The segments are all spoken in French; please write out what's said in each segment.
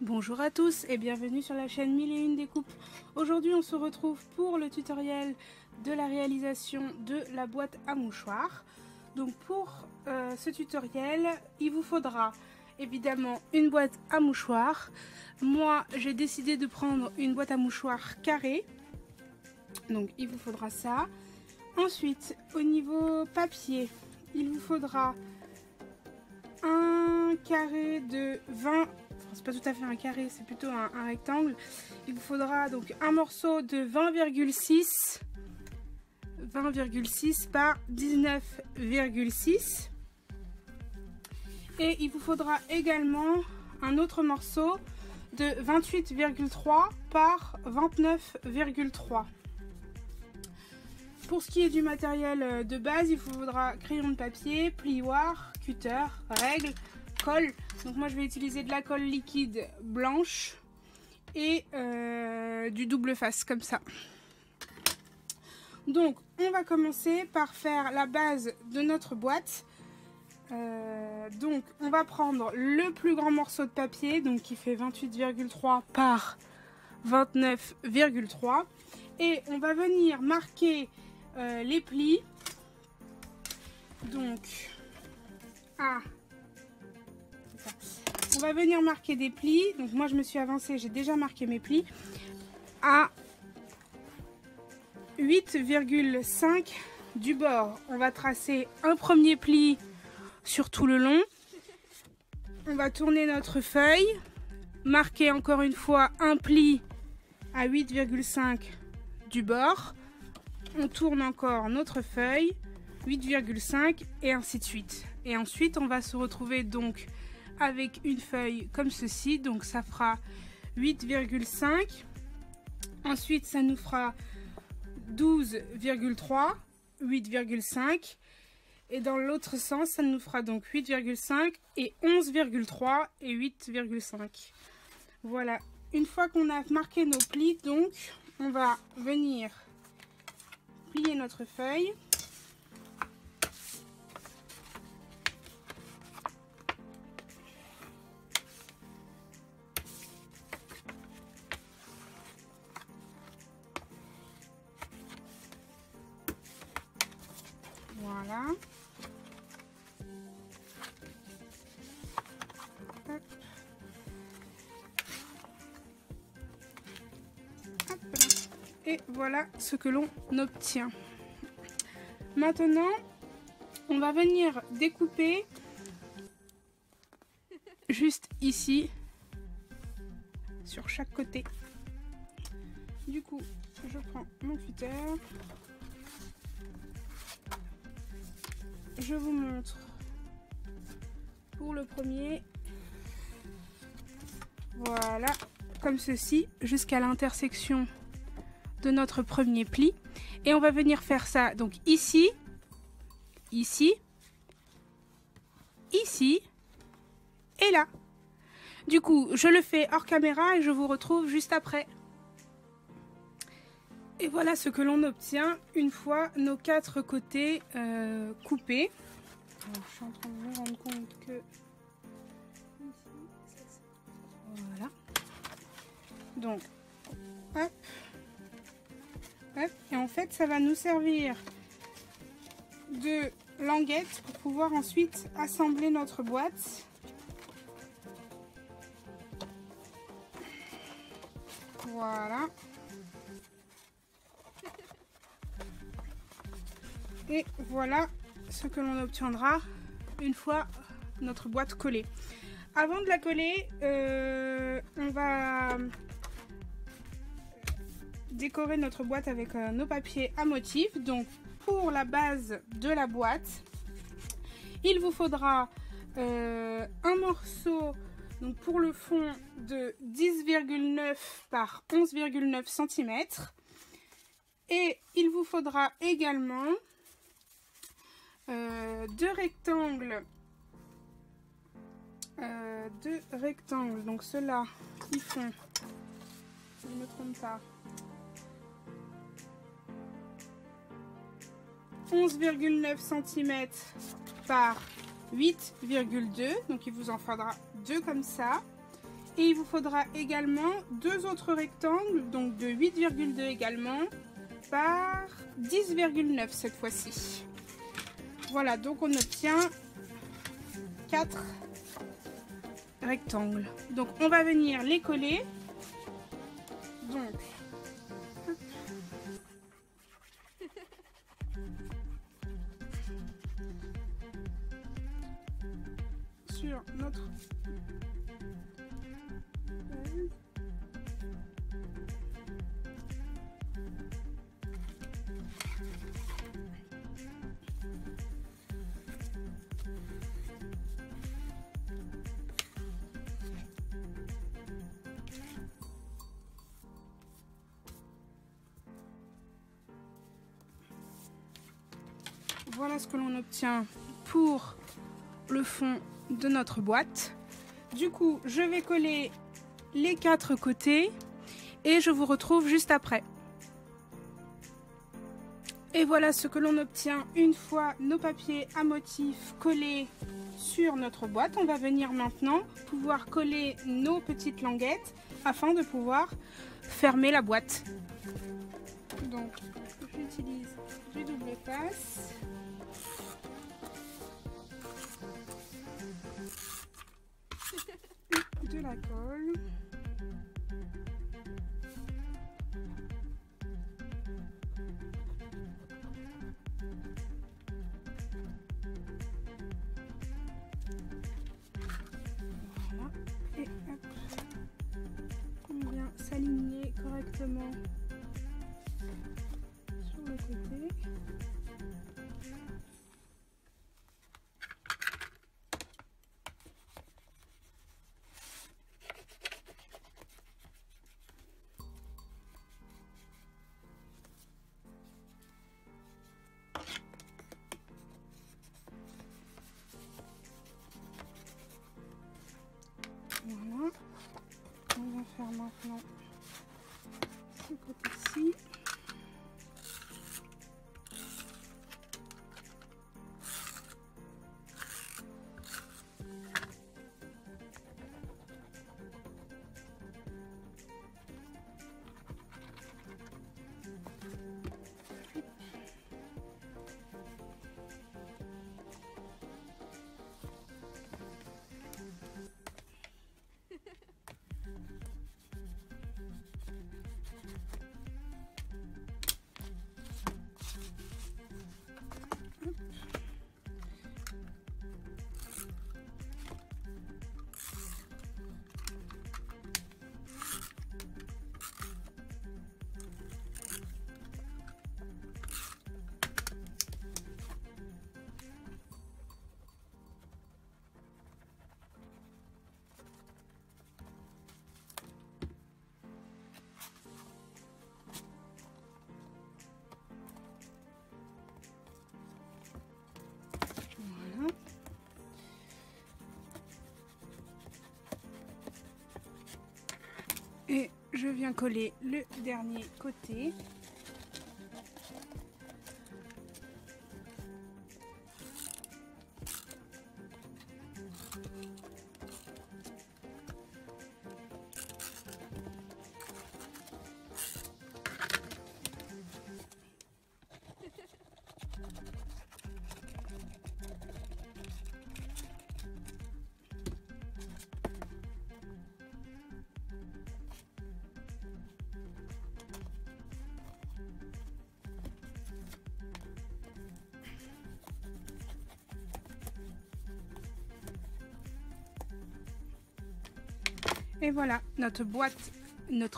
Bonjour à tous et bienvenue sur la chaîne 1001 découpes. Aujourd'hui on se retrouve pour le tutoriel de la réalisation de la boîte à mouchoirs. Donc pour ce tutoriel il vous faudra évidemment une boîte à mouchoirs. Moi j'ai décidé de prendre une boîte à mouchoirs carrée. Donc il vous faudra ça. Ensuite au niveau papier il vous faudra un carré de 20. C'est pas tout à fait un carré, c'est plutôt un rectangle. Il vous faudra donc un morceau de 20,6 par 19,6 et il vous faudra également un autre morceau de 28,3 par 29,3. Pour ce qui est du matériel de base, il vous faudra crayon de papier, plioir, cutter, règle, colle. Donc moi je vais utiliser de la colle liquide blanche et du double face comme ça. Donc on va commencer par faire la base de notre boîte. Donc on va prendre le plus grand morceau de papier, donc qui fait 28,3 par 29,3 et on va venir marquer les plis. Donc on va venir marquer des plis. Donc moi je me suis avancée, j'ai déjà marqué mes plis à 8,5 du bord. On va tracer un premier pli sur tout le long. On va tourner notre feuille, marquer encore une fois un pli à 8,5 du bord. On tourne encore notre feuille, 8,5 et ainsi de suite. Et ensuite on va se retrouver donc avec une feuille comme ceci, donc ça fera 8,5. Ensuite ça nous fera 12,3, 8,5 et dans l'autre sens ça nous fera donc 8,5 et 11,3 et 8,5. Voilà, une fois qu'on a marqué nos plis, donc on va venir plier notre feuille. Voilà. Hop. Hop. Et voilà ce que l'on obtient. Maintenant, on va venir découper juste ici, sur chaque côté. Du coup, je prends mon cutter. Je vous montre pour le premier, voilà, comme ceci, jusqu'à l'intersection de notre premier pli. Et on va venir faire ça donc ici, ici, ici et là. Du coup, je le fais hors caméra et je vous retrouve juste après. Et voilà ce que l'on obtient une fois nos 4 côtés coupés. Alors, je suis en train de me rendre compte que... Voilà. Donc, hop. Hop. Et en fait, ça va nous servir de languette pour pouvoir ensuite assembler notre boîte. Voilà. Et voilà ce que l'on obtiendra une fois notre boîte collée. Avant de la coller, on va décorer notre boîte avec nos papiers à motifs. Donc pour la base de la boîte, il vous faudra un morceau donc pour le fond de 10,9 par 11,9 cm. Et il vous faudra également deux rectangles, donc ceux-là ils font, si je ne me trompe pas, 11,9 cm par 8,2, donc il vous en faudra deux comme ça. Et il vous faudra également deux autres rectangles, donc de 8,2 également, par 10,9 cette fois-ci. Voilà, donc on obtient 4 rectangles. Donc on va venir les coller. Donc, sur notre voilà ce que l'on obtient pour le fond de notre boîte. Du coup, je vais coller les 4 côtés et je vous retrouve juste après. Et voilà ce que l'on obtient une fois nos papiers à motifs collés sur notre boîte. On va venir maintenant pouvoir coller nos petites languettes afin de pouvoir fermer la boîte. Donc, j'utilise du double face. De la colle. Voilà. Et hop. On vient s'aligner correctement sur le côté. Voilà, on va faire maintenant ce côté-ci. Et je viens coller le dernier côté. Et voilà, notre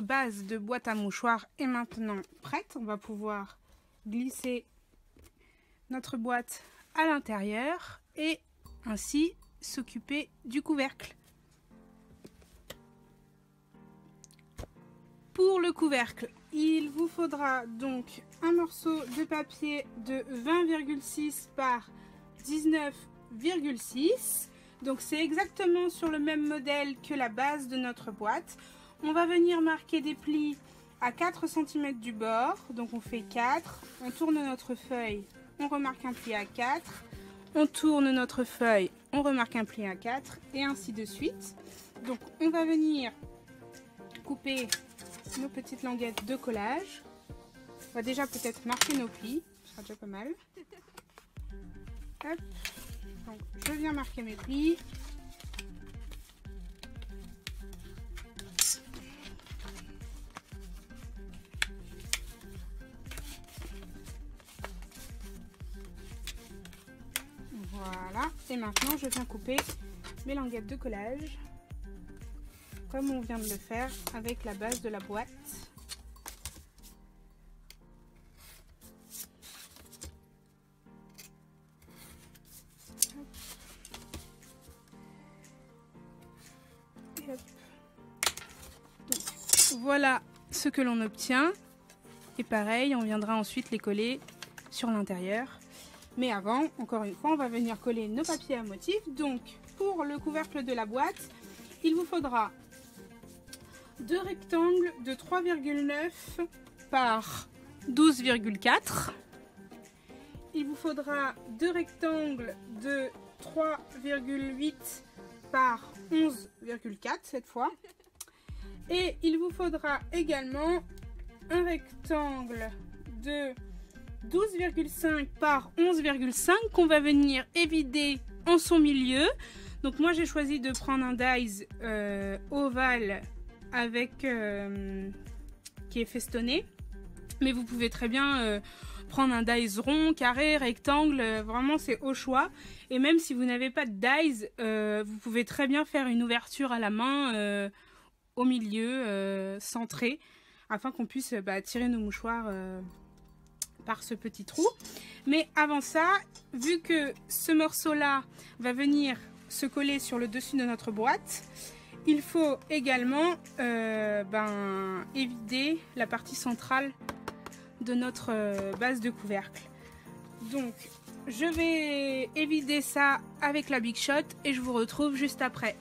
base de boîte à mouchoirs est maintenant prête. On va pouvoir glisser notre boîte à l'intérieur et ainsi s'occuper du couvercle. Pour le couvercle, il vous faudra donc un morceau de papier de 20,6 par 19,6. Donc c'est exactement sur le même modèle que la base de notre boîte. On va venir marquer des plis à 4 cm du bord. Donc on fait 4, on tourne notre feuille, on remarque un pli à 4, on tourne notre feuille, on remarque un pli à 4 et ainsi de suite. Donc on va venir couper nos petites languettes de collage. On va déjà peut-être marquer nos plis, ce sera déjà pas mal. Hop. Donc je viens marquer mes plis. Voilà, et maintenant je viens couper mes languettes de collage comme on vient de le faire avec la base de la boîte. Et hop. Donc, voilà ce que l'on obtient, et pareil on viendra ensuite les coller sur l'intérieur. Mais avant, encore une fois, on va venir coller nos papiers à motifs. Donc, pour le couvercle de la boîte, il vous faudra 2 rectangles de 3,9 par 12,4. Il vous faudra 2 rectangles de 3,8 par 11,4 cette fois. Et il vous faudra également un rectangle de 12,5 par 11,5 qu'on va venir évider en son milieu. Donc moi j'ai choisi de prendre un dies ovale avec qui est festonné, mais vous pouvez très bien prendre un dies rond, carré, rectangle, vraiment c'est au choix. Et même si vous n'avez pas de dies, vous pouvez très bien faire une ouverture à la main au milieu, centrée, afin qu'on puisse tirer nos mouchoirs par ce petit trou. Mais avant ça, vu que ce morceau là va venir se coller sur le dessus de notre boîte, il faut également évider la partie centrale de notre base de couvercle. Donc je vais évider ça avec la Big Shot et je vous retrouve juste après.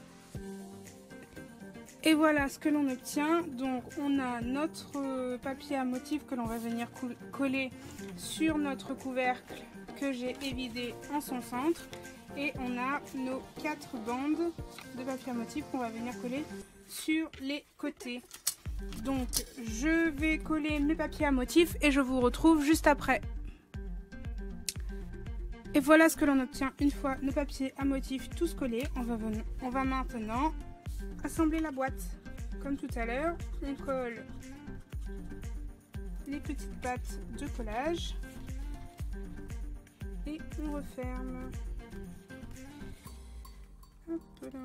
Et voilà ce que l'on obtient. Donc on a notre papier à motif que l'on va venir coller sur notre couvercle que j'ai évidé en son centre. Et on a nos 4 bandes de papier à motif qu'on va venir coller sur les côtés. Donc je vais coller mes papiers à motif et je vous retrouve juste après. Et voilà ce que l'on obtient une fois nos papiers à motif tous collés. On va maintenant assembler la boîte. Comme tout à l'heure, on colle les petites pattes de collage et on referme. Hop là.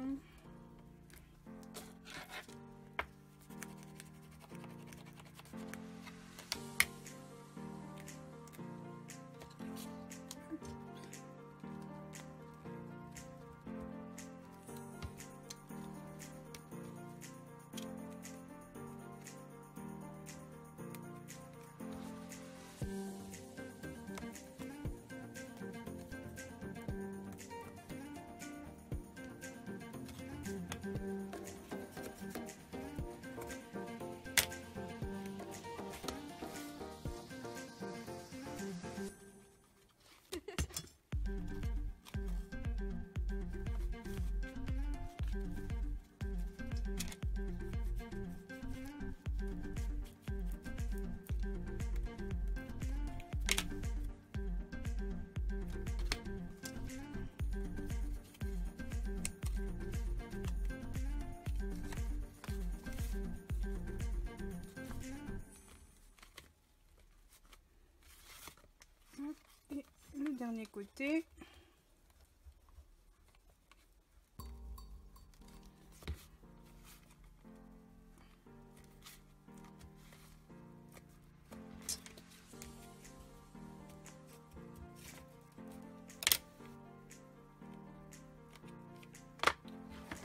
Et le dernier côté.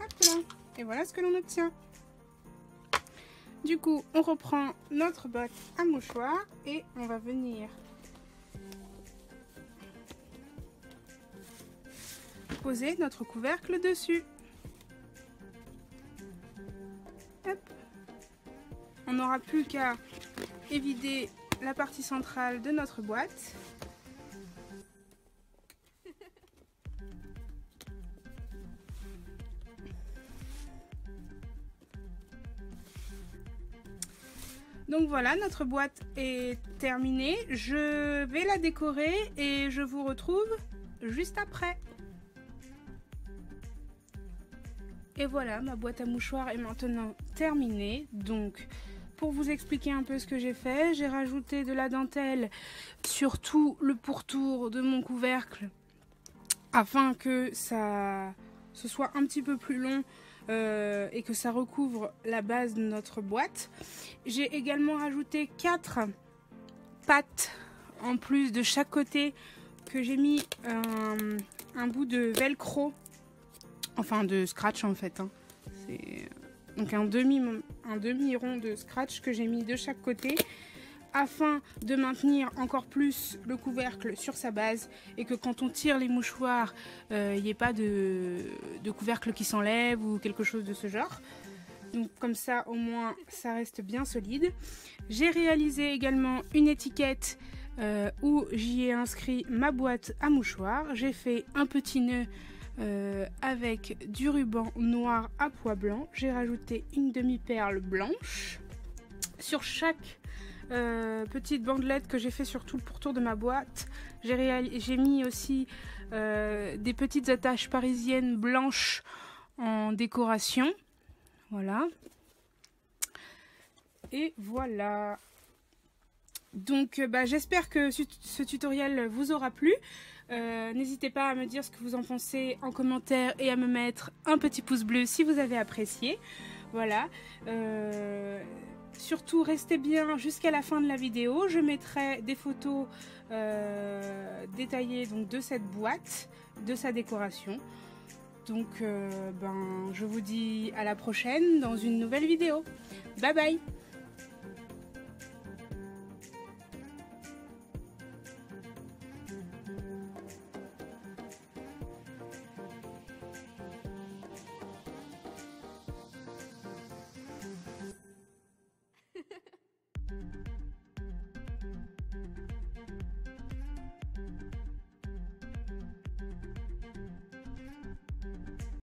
Hop là. Et voilà ce que l'on obtient. Du coup, on reprend notre botte à mouchoir et on va venir poser notre couvercle dessus. Hop. On n'aura plus qu'à évider la partie centrale de notre boîte. Donc voilà, notre boîte est terminée. Je vais la décorer et je vous retrouve juste après. Et voilà, ma boîte à mouchoirs est maintenant terminée. Donc, pour vous expliquer un peu ce que j'ai fait, j'ai rajouté de la dentelle sur tout le pourtour de mon couvercle afin que ce soit un petit peu plus long et que ça recouvre la base de notre boîte. J'ai également rajouté 4 pattes en plus de chaque côté que j'ai mis un bout de velcro. Enfin de scratch en fait, hein. C'est donc un demi-rond de scratch que j'ai mis de chaque côté afin de maintenir encore plus le couvercle sur sa base et que quand on tire les mouchoirs, il n'y ait pas de couvercle qui s'enlève ou quelque chose de ce genre. Donc comme ça au moins ça reste bien solide. J'ai réalisé également une étiquette où j'y ai inscrit ma boîte à mouchoirs. J'ai fait un petit nœud avec du ruban noir à pois blanc. J'ai rajouté une demi-perle blanche. Sur chaque petite bandelette que j'ai fait sur tout le pourtour de ma boîte, j'ai mis aussi des petites attaches parisiennes blanches en décoration. Voilà. Et voilà. Donc j'espère que ce tutoriel vous aura plu. N'hésitez pas à me dire ce que vous en pensez en commentaire et à me mettre un petit pouce bleu si vous avez apprécié. Voilà. Surtout restez bien jusqu'à la fin de la vidéo. Je mettrai des photos détaillées donc, de cette boîte, de sa décoration. Donc je vous dis à la prochaine dans une nouvelle vidéo. Bye bye!